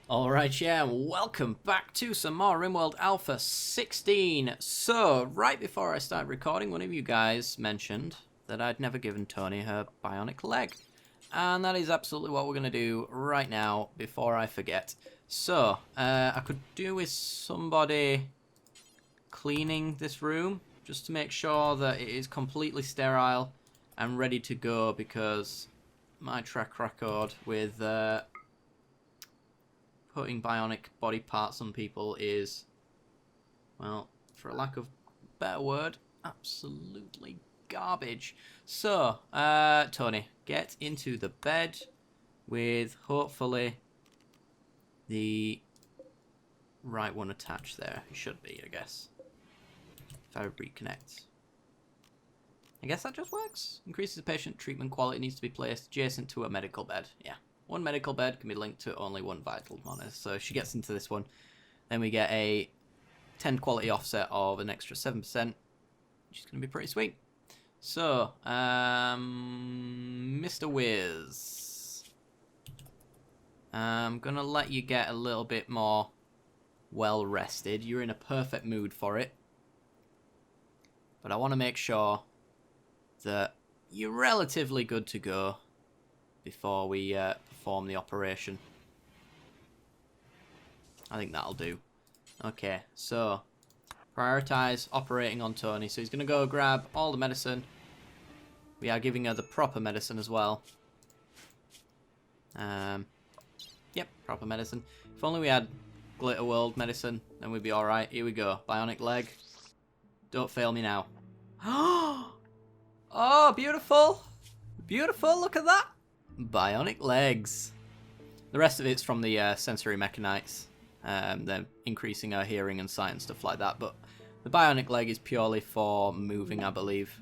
Alright, yeah, welcome back to some more Rimworld Alpha 16. So, right before I start recording, one of you guys mentioned that I'd never given Tony her bionic leg. And that is absolutely what we're going to do right now, before I forget. So, I could do with somebody cleaning this room, just to make sure that it is completely sterile and ready to go, because my track record with putting bionic body parts on people is, well, for a lack of a better word, absolutely garbage. So, Tony, get into the bed with hopefully the right one attached there. It should be, I guess. If I reconnect. I guess that just works. Increases the patient treatment quality, needs to be placed adjacent to a medical bed. Yeah. One medical bed can be linked to only one vital monitor. So if she gets into this one, then we get a 10 quality offset of an extra 7%, which is going to be pretty sweet. So, Mr. Wiz, I'm going to let you get a little bit more well rested. You're in a perfect mood for it. But I want to make sure that you're relatively good to go before we perform the operation. I think that'll do. Okay, so prioritize operating on Tony. So he's going to go grab all the medicine. We are giving her the proper medicine as well. Yep, proper medicine. If only we had Glitter World medicine, then we'd be alright. Here we go. Bionic leg. Don't fail me now. Oh, beautiful. Beautiful, look at that. Bionic legs. The rest of it's from the sensory mechanites. They're increasing our hearing and sight and stuff like that. But the bionic leg is purely for moving, I believe.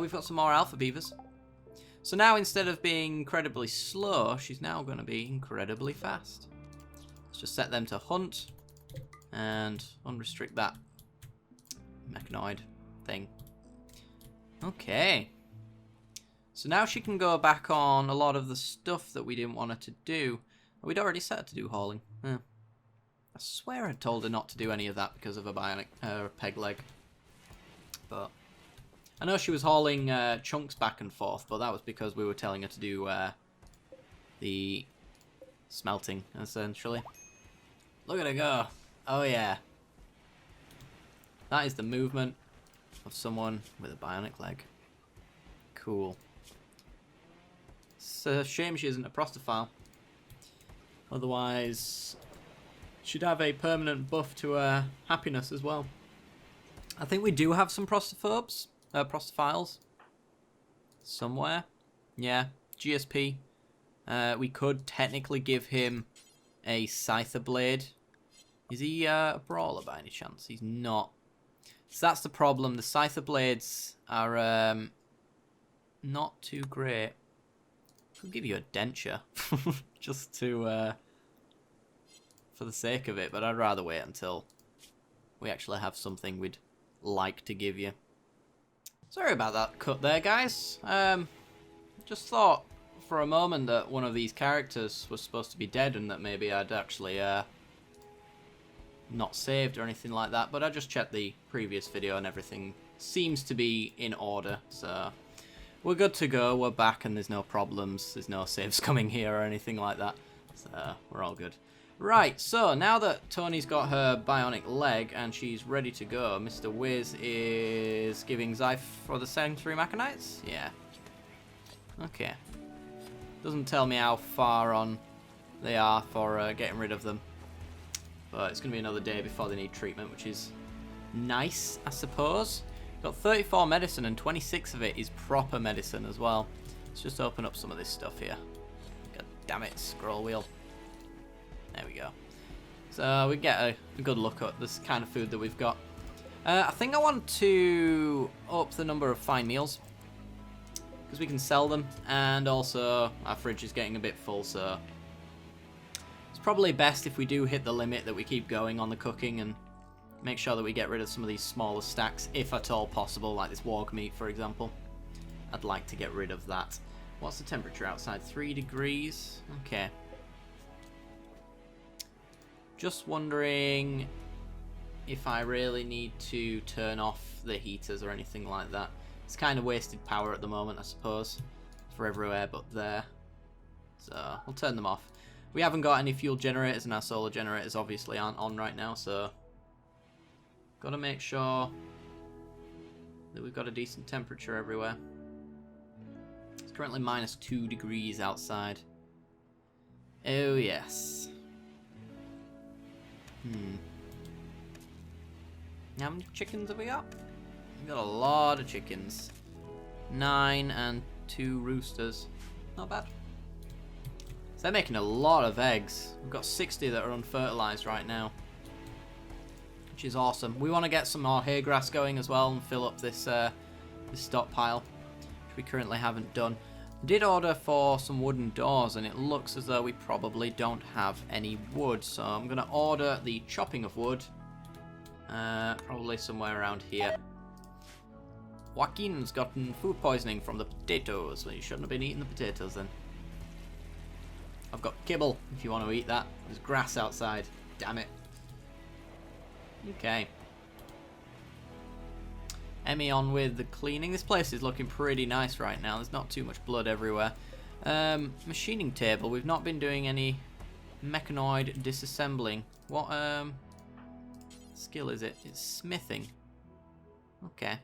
We've got some more alpha beavers. So now instead of being incredibly slow, she's now going to be incredibly fast. Let's just set them to hunt. And unrestrict that mechanoid thing. Okay. So now she can go back on a lot of the stuff that we didn't want her to do. We'd already set her to do hauling. I swear I told her not to do any of that because of a bionic peg leg. But I know she was hauling chunks back and forth, but that was because we were telling her to do the smelting, essentially. Look at her go. Oh yeah. That is the movement of someone with a bionic leg. Cool. It's a shame she isn't a prostophile. Otherwise, she'd have a permanent buff to her happiness as well. I think we do have some prostophiles. Somewhere. Yeah, GSP. We could technically give him a Scyther Blade. Is he a brawler by any chance? He's not. So that's the problem. The Scyther Blades are not too great. Could give you a denture just to for the sake of it, but I'd rather wait until we actually have something we'd like to give you. Sorry about that cut there, guys. Just thought for a moment that one of these characters was supposed to be dead and that maybe I'd actually not saved or anything like that, but I just checked the previous video and everything seems to be in order, so we're good to go. We're back and there's no problems, there's no saves coming here or anything like that, so we're all good. Right, so now that Tony's got her bionic leg and she's ready to go, Mr. Wiz is giving Zyph for the sensory mechanites? Yeah. Okay. Doesn't tell me how far on they are for getting rid of them. But it's going to be another day before they need treatment, which is nice, I suppose. Got 34 medicine and 26 of it is proper medicine as well. Let's just open up some of this stuff here. God damn it, scroll wheel. There we go. So we get a good look at this kind of food that we've got. I think I want to up the number of fine meals, because we can sell them, and also our fridge is getting a bit full, so it's probably best if we do hit the limit that we keep going on the cooking and make sure that we get rid of some of these smaller stacks, if at all possible, like this warg meat, for example. I'd like to get rid of that. What's the temperature outside? 3 degrees? Okay. Just wondering if I really need to turn off the heaters or anything like that. It's kind of wasted power at the moment, I suppose, for everywhere but there. So we'll turn them off. We haven't got any fuel generators, and our solar generators obviously aren't on right now, so got to make sure that we've got a decent temperature everywhere. It's currently -2 degrees outside. Oh yes. How many chickens have we got? We've got a lot of chickens. 9 and 2 roosters. Not bad. So they're making a lot of eggs. We've got 60 that are unfertilized right now, which is awesome. We want to get some more hay grass going as well and fill up this this stockpile, which we currently haven't done. I did order for some wooden doors, and it looks as though we probably don't have any wood, so I'm going to order the chopping of wood, probably somewhere around here. Joaquin's gotten food poisoning from the potatoes. Well, you shouldn't have been eating the potatoes then. I've got kibble if you want to eat that. There's grass outside. Damn it. Okay. Emmy on with the cleaning. This place is looking pretty nice right now. There's not too much blood everywhere. Machining table. We've not been doing any mechanoid disassembling. What skill is it? It's smithing. Okay.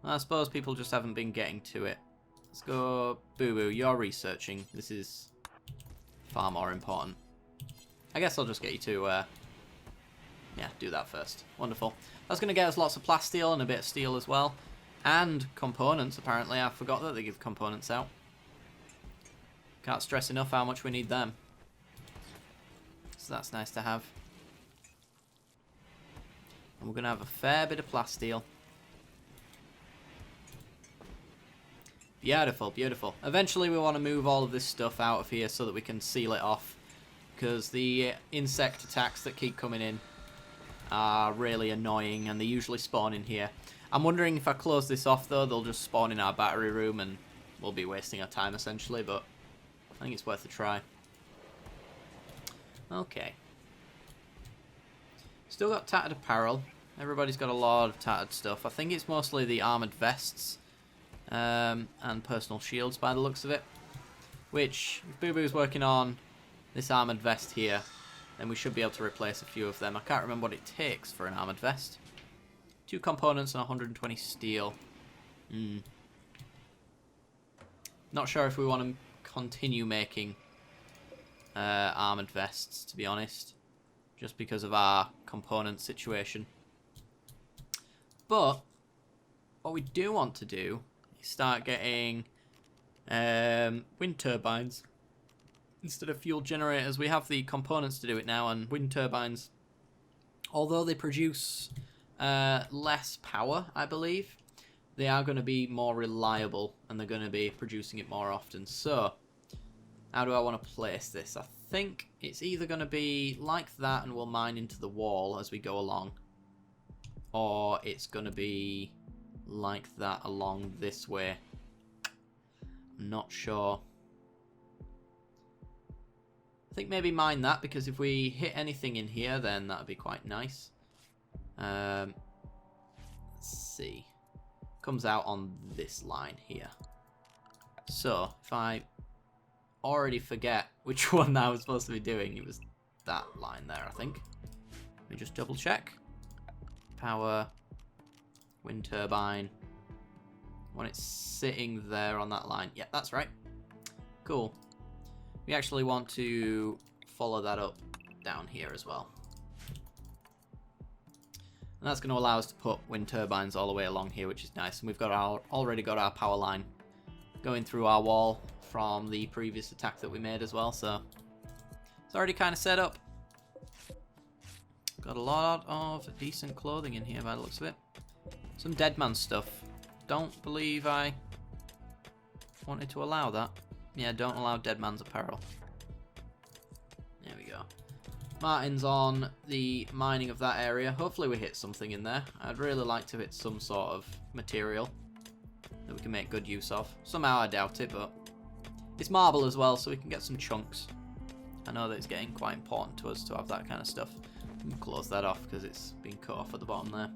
Well, I suppose people just haven't been getting to it. Let's go, Boo Boo. You're researching. This is far more important. I guess I'll just get you to yeah, do that first. Wonderful. That's going to get us lots of plasteel and a bit of steel as well. And components, apparently. I forgot that they give components out. Can't stress enough how much we need them. So that's nice to have. And we're going to have a fair bit of plasteel. Beautiful, beautiful. Eventually we want to move all of this stuff out of here so that we can seal it off. Because the insect attacks that keep coming in are really annoying, and they usually spawn in here. I'm wondering if I close this off though, they'll just spawn in our battery room and we'll be wasting our time essentially, but I think it's worth a try. Okay. Still got tattered apparel. Everybody's got a lot of tattered stuff. I think it's mostly the armoured vests and personal shields by the looks of it. Which, if Boo Boo's working on this armoured vest here, then we should be able to replace a few of them. I can't remember what it takes for an armoured vest. 2 components and 120 steel. Not sure if we want to continue making armoured vests, to be honest. Just because of our component situation. But what we do want to do is start getting wind turbines instead of fuel generators. We have the components to do it now, and wind turbines, although they produce less power, I believe, they are going to be more reliable and they're going to be producing it more often. So how do I want to place this? I think it's either going to be like that and we'll mine into the wall as we go along, or it's going to be like that along this way. I'm not sure. I think maybe mine that, because if we hit anything in here, then that would be quite nice. Let's see. Comes out on this line here. So, if I already forget which one I was supposed to be doing, it was that line there, I think. Let me just double check. Power, wind turbine. When it's sitting there on that line. Yeah, that's right. Cool. We actually want to follow that up down here as well. And that's going to allow us to put wind turbines all the way along here, which is nice. And we've got already got our power line going through our wall from the previous attack that we made as well. So it's already kind of set up. Got a lot of decent clothing in here by the looks of it. Some dead man stuff. Don't believe I wanted to allow that. Yeah, don't allow dead man's apparel. There we go. Martin's on the mining of that area. Hopefully we hit something in there. I'd really like to hit some sort of material that we can make good use of. Somehow I doubt it, but it's marble as well, so we can get some chunks. I know that it's getting quite important to us to have that kind of stuff. Close that off because it's been cut off at the bottom there.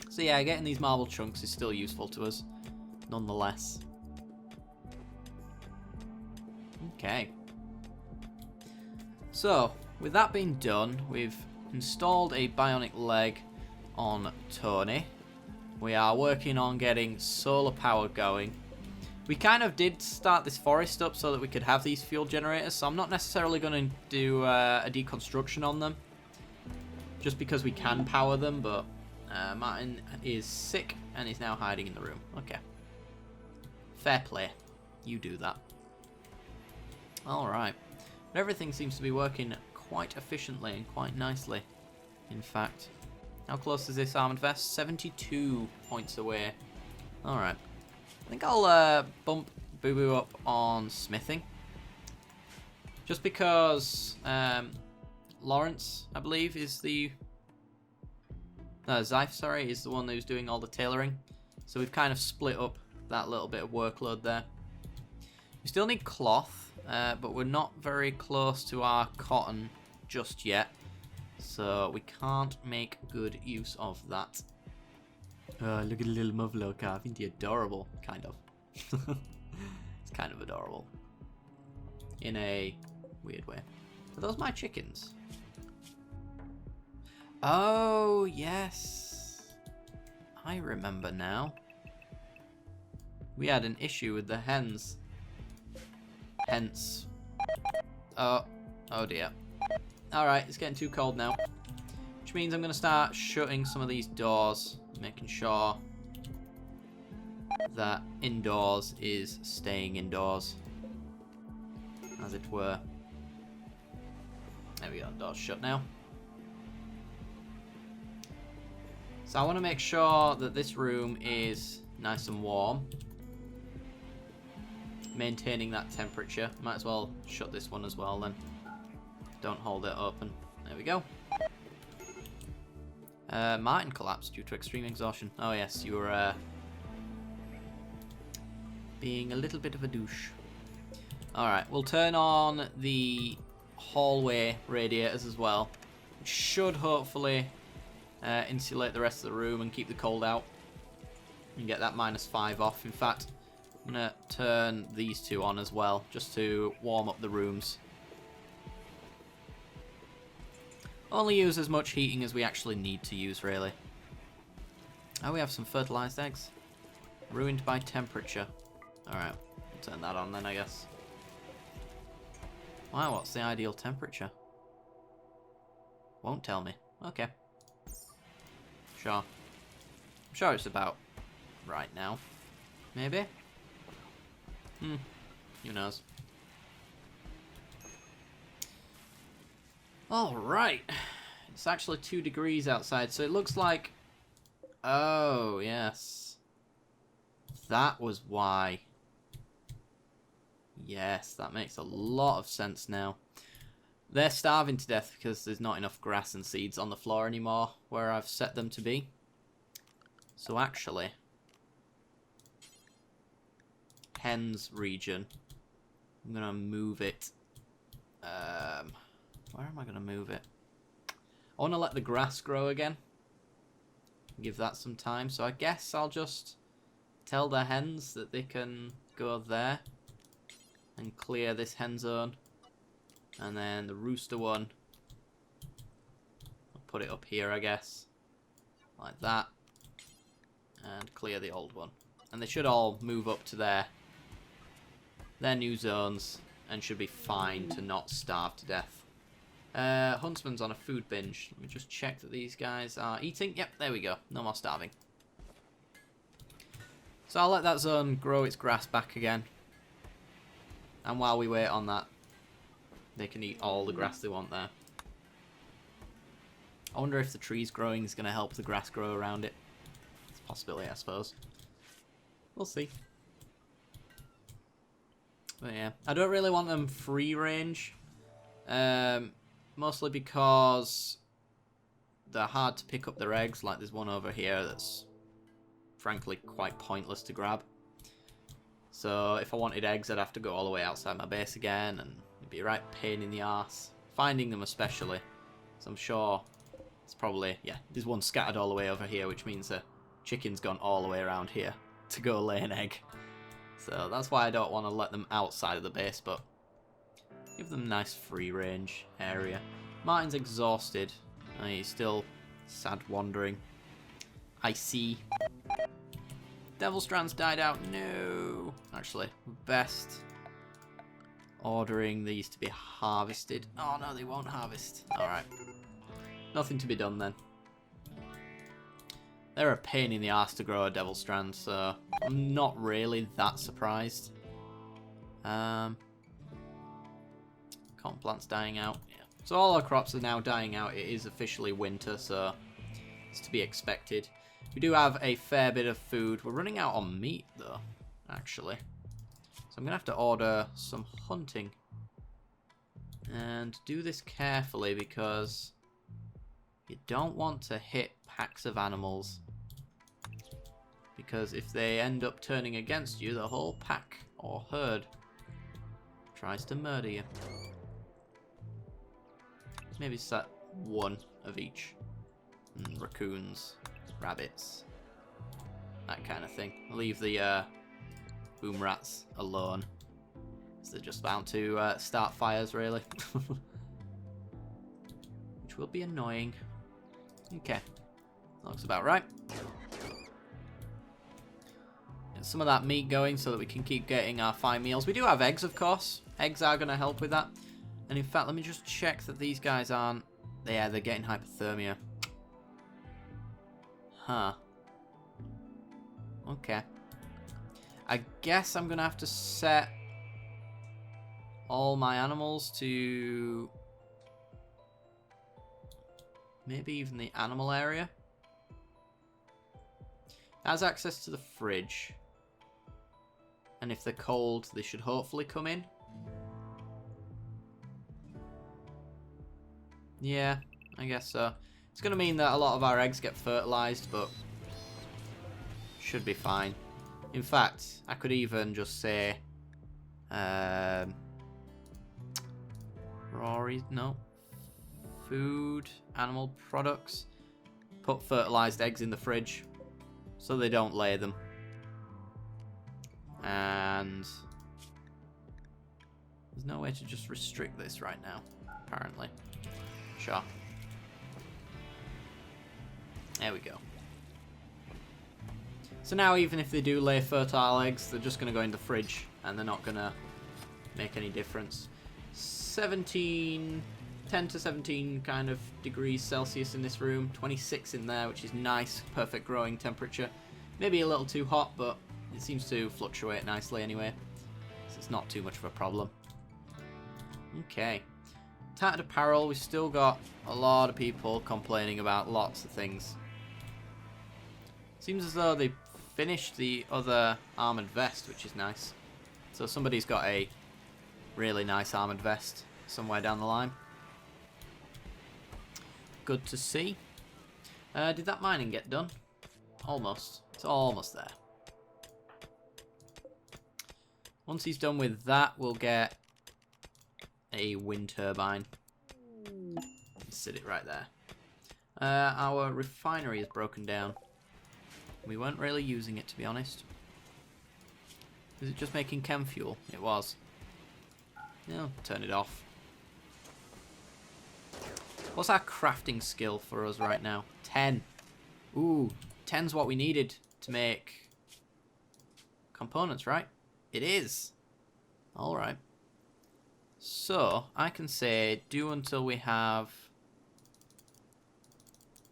So yeah, getting these marble chunks is still useful to us, nonetheless. Okay. So, with that being done, we've installed a bionic leg on Tony. We are working on getting solar power going. We kind of did start this forest up so that we could have these fuel generators, so I'm not necessarily going to do a deconstruction on them, just because we can power them, but Martin is sick and is now hiding in the room. Okay. Fair play. You do that. Alright. But everything seems to be working quite efficiently and quite nicely, in fact. How close is this armored vest? 72 points away. Alright. I think I'll bump Boo Boo up on smithing. Just because Lawrence, I believe, is the... No, Zyph, sorry, is the one who's doing all the tailoring. So we've kind of split up that little bit of workload there. We still need cloth, but we're not very close to our cotton just yet. So we can't make good use of that. Oh, look at the little muffler calf. Isn't he adorable? Kind of. It's kind of adorable. In a weird way. Are those my chickens? Oh, yes. I remember now. We had an issue with the hens. Hence. Oh dear. Alright, it's getting too cold now. Which means I'm going to start shutting some of these doors. Making sure that indoors is staying indoors. As it were. There we go, doors shut now. So I want to make sure that this room is nice and warm. Maintaining that temperature. Might as well shut this one as well then. Don't hold it open. There we go. Martin collapsed due to extreme exhaustion. Oh yes, you were being a little bit of a douche. Alright, we'll turn on the hallway radiators as well. Which should hopefully insulate the rest of the room and keep the cold out. And get that -5 off. In fact, I'm going to turn these two on as well, just to warm up the rooms. Only use as much heating as we actually need to use, really. Oh, we have some fertilized eggs. Ruined by temperature. Alright, we'll turn that on then, I guess. Wow, what's the ideal temperature? Won't tell me. Okay. Sure. I'm sure it's about right now. Maybe? Who knows? Alright. It's actually 2 degrees outside, so it looks like... Oh, yes. That was why. Yes, that makes a lot of sense now. They're starving to death because there's not enough grass and seeds on the floor anymore where I've set them to be. So actually... Hens region. I'm going to move it... where am I going to move it? I want to let the grass grow again. Give that some time. So I guess I'll just tell the hens that they can go there. And clear this hen zone. And then the rooster one. I'll put it up here, I guess. Like that. And clear the old one. And they should all move up to their new zones. And should be fine to not starve to death. Huntsman's on a food binge. Let me just check that these guys are eating. Yep, there we go. No more starving. So I'll let that zone grow its grass back again. And while we wait on that, they can eat all the grass they want there. I wonder if the trees growing is going to help the grass grow around it. It's a possibility, I suppose. We'll see. But yeah, I don't really want them free range. Mostly because they're hard to pick up their eggs. Like there's one over here that's frankly quite pointless to grab. So if I wanted eggs, I'd have to go all the way outside my base again, and It'd be a right pain in the arse. Finding them especially. So I'm sure it's probably, yeah, there's one scattered all the way over here, which means the chicken's gone all the way around here to go lay an egg. So that's why I don't want to let them outside of the base, but give them a nice free range area. Martin's exhausted. He's still sad wandering. I see. Devil Strands died out. No. Actually, best ordering these to be harvested. Oh no, they won't harvest. Alright. Nothing to be done then. They're a pain in the ass to grow a Devil Strand, so I'm not really that surprised. Cotton plant's dying out. Yeah. So all our crops are now dying out. It is officially winter, so it's to be expected. We do have a fair bit of food. We're running out on meat, though, actually. So I'm going to have to order some hunting. And do this carefully, because you don't want to hit packs of animals. Because if they end up turning against you, the whole pack or herd tries to murder you. Maybe set one of each. Raccoons, rabbits, that kind of thing. Leave the boom rats alone. So they're just bound to start fires, really. Which will be annoying. Okay. Looks about right. Get some of that meat going so that we can keep getting our fine meals. We do have eggs, of course. Eggs are going to help with that. And in fact, let me just check that these guys aren't... Yeah, they're getting hypothermia. Huh. Okay. I guess I'm going to have to set all my animals to... maybe even the animal area. It has access to the fridge. And if they're cold, they should hopefully come in. Yeah, I guess so. It's going to mean that a lot of our eggs get fertilized, but should be fine. In fact, I could even just say... Rory, no. Food, animal products. Put fertilized eggs in the fridge so they don't lay them. And there's no way to just restrict this right now, apparently. Sure. There we go. So now even if they do lay fertile eggs, they're just going to go in the fridge and they're not going to make any difference. 10 to 17 kind of degrees Celsius in this room. 26 in there, which is nice. Perfect growing temperature. Maybe a little too hot, but it seems to fluctuate nicely anyway. So it's not too much of a problem. Okay. Tattered apparel, we've still got a lot of people complaining about lots of things. Seems as though they finished the other armoured vest, which is nice. So somebody's got a really nice armoured vest somewhere down the line. Good to see. Did that mining get done? Almost. It's almost there. Once he's done with that, we'll get a wind turbine. Sit it right there. Our refinery is broken down. We weren't really using it, to be honest. Was it just making chem fuel? It was. No, turn it off. What's our crafting skill for us right now? 10. Ooh, 10's what we needed to make components, right? It is. Alright. So, I can say do until we have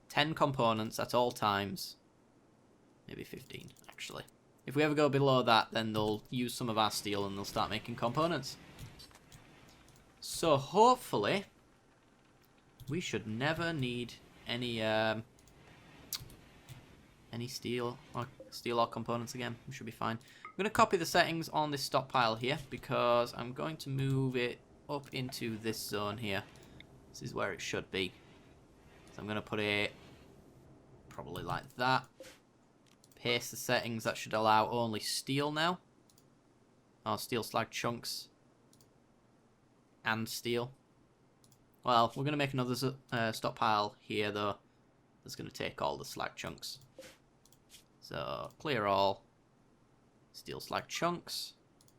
10 components at all times. Maybe 15, actually. If we ever go below that, then they'll use some of our steel and they'll start making components. So, hopefully, we should never need any steel or components again. We should be fine. I'm going to copy the settings on this stockpile here because I'm going to move it up into this zone here. This is where it should be. So I'm going to put it probably like that. Paste the settings. That should allow only steel now. Oh, steel slag chunks. and steel. Well, we're going to make another stockpile here, though. That's going to take all the slag chunks. So, clear all. Steel slag chunks.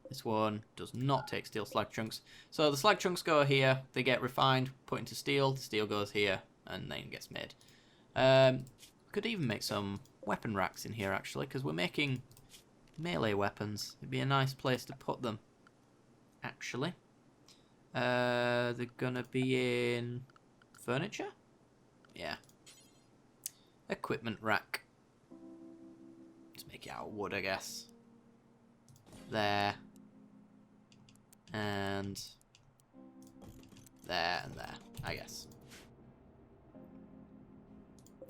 This one does not take steel slag chunks. So, the slag chunks go here. They get refined, put into steel. The steel goes here, and then gets made. Could even make some weapon racks in here, actually, because we're making melee weapons. It'd be a nice place to put them, actually. They're gonna be in furniture? Yeah. Equipment rack. Let's make it out of wood, I guess. There. And there and there, I guess.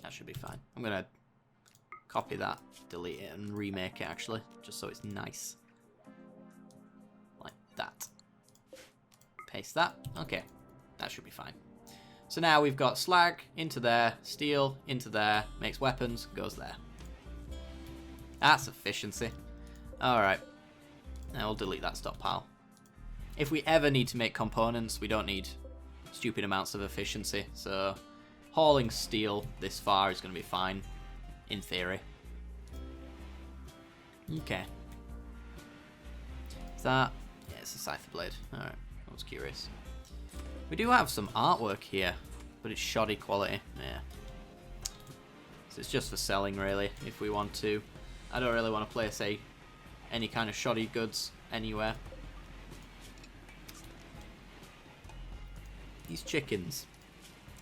That should be fine. I'm gonna copy that, delete it, and remake it, actually, just so it's nice. Like that. Paste that. Okay, that should be fine. So now we've got slag into there, steel into there, makes weapons, goes there. That's efficiency. Alright. Now we'll delete that stockpile. If we ever need to make components, we don't need stupid amounts of efficiency, so hauling steel this far is going to be fine, in theory. Okay. Is that... yeah, it's a scyther blade. Alright. I was curious. We do have some artwork here, but it's shoddy quality. Yeah. So it's just for selling, really, if we want to. I don't really want to place any kind of shoddy goods anywhere. These chickens,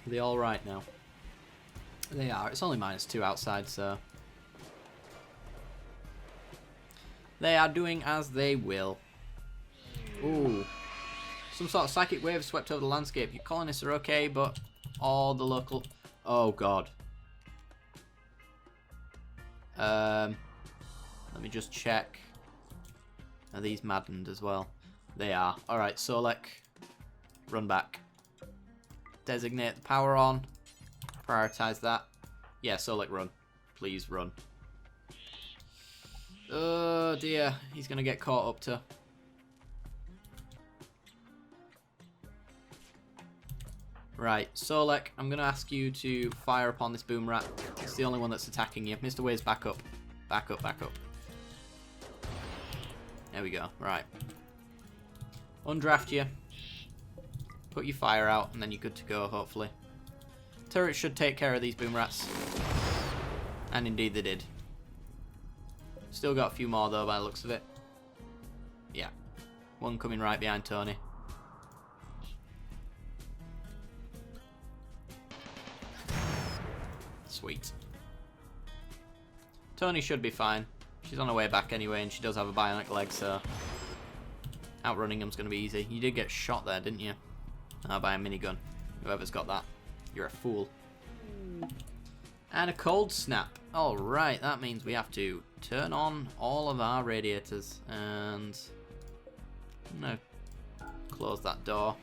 are they all right now? They are. It's only -2 outside, so they are doing as they will. Ooh. Some sort of psychic wave swept over the landscape. Your colonists are okay, but all the local... oh, God. Let me just check. Are these maddened as well? They are. Alright, Solek. Run back. Designate the power on. Prioritize that. Yeah, Solek, run. Please run. Oh, dear. He's going to get caught up to... right, Solek, I'm going to ask you to fire upon this boom rat. It's the only one that's attacking you. Mr. Waves, back up. Back up, back up. There we go. Right. Undraft you. Put your fire out, and then you're good to go, hopefully. Turrets should take care of these boom rats. And indeed they did. Still got a few more, though, by the looks of it. Yeah. One coming right behind Tony. Sweet. Tony should be fine. She's on her way back anyway, and she does have a bionic leg, so outrunning him's going to be easy. You did get shot there, didn't you? By a minigun. Whoever's got that, you're a fool. And a cold snap. Alright, that means we have to turn on all of our radiators, and I'm going to close that door.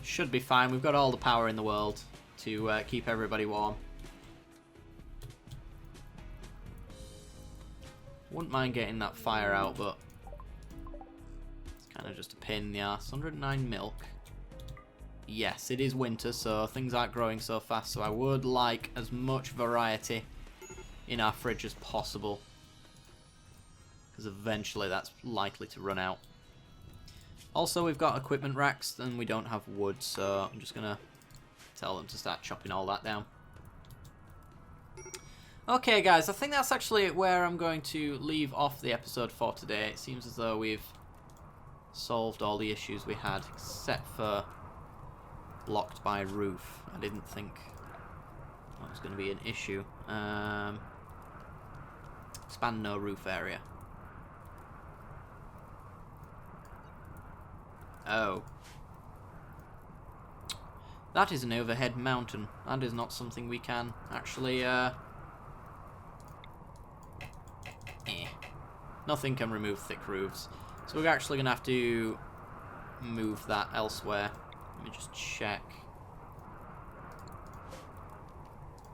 Should be fine. We've got all the power in the world to keep everybody warm. Wouldn't mind getting that fire out, but it's kind of just a pain in the ass. 109 milk. Yes, it is winter, so things aren't growing so fast, so I would like as much variety in our fridge as possible, because eventually that's likely to run out. Also, we've got equipment racks, and we don't have wood, so I'm just going to tell them to start chopping all that down. Okay, guys, I think that's actually where I'm going to leave off the episode for today. It seems as though we've solved all the issues we had, except for blocked by roof. I didn't think that was going to be an issue. Expand no roof area. Oh. That is an overhead mountain. That is not something we can actually... Nothing can remove thick roofs. So we're actually going to have to move that elsewhere. Let me just check.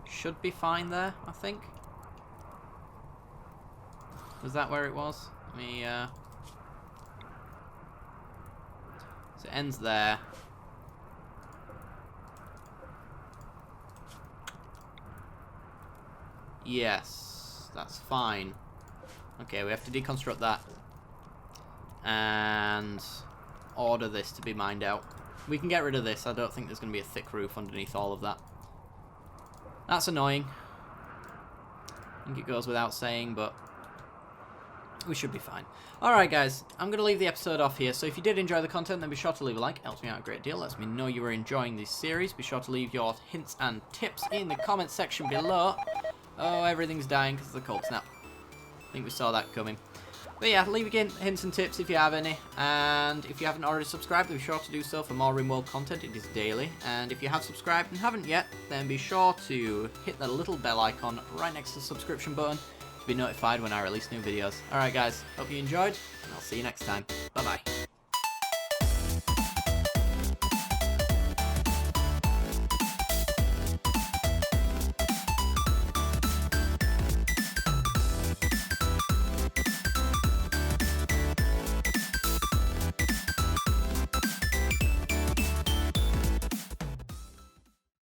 Should be fine there, I think. Was that where it was? Let me So it ends there. Yes, that's fine. Okay, we have to deconstruct that. And order this to be mined out. We can get rid of this. I don't think there's going to be a thick roof underneath all of that. That's annoying. I think it goes without saying, but we should be fine. Alright guys, I'm going to leave the episode off here. So if you did enjoy the content, then be sure to leave a like. It helps me out a great deal. Lets me know you were enjoying this series. Be sure to leave your hints and tips in the comment section below. Oh, everything's dying because of the cold snap. I think we saw that coming. But yeah, leave again hints and tips if you have any. And if you haven't already subscribed, then be sure to do so for more Rimworld content. It is daily. And if you have subscribed and haven't yet, then be sure to hit the little bell icon right next to the subscription button to be notified when I release new videos. Alright guys, hope you enjoyed, and I'll see you next time. Bye bye.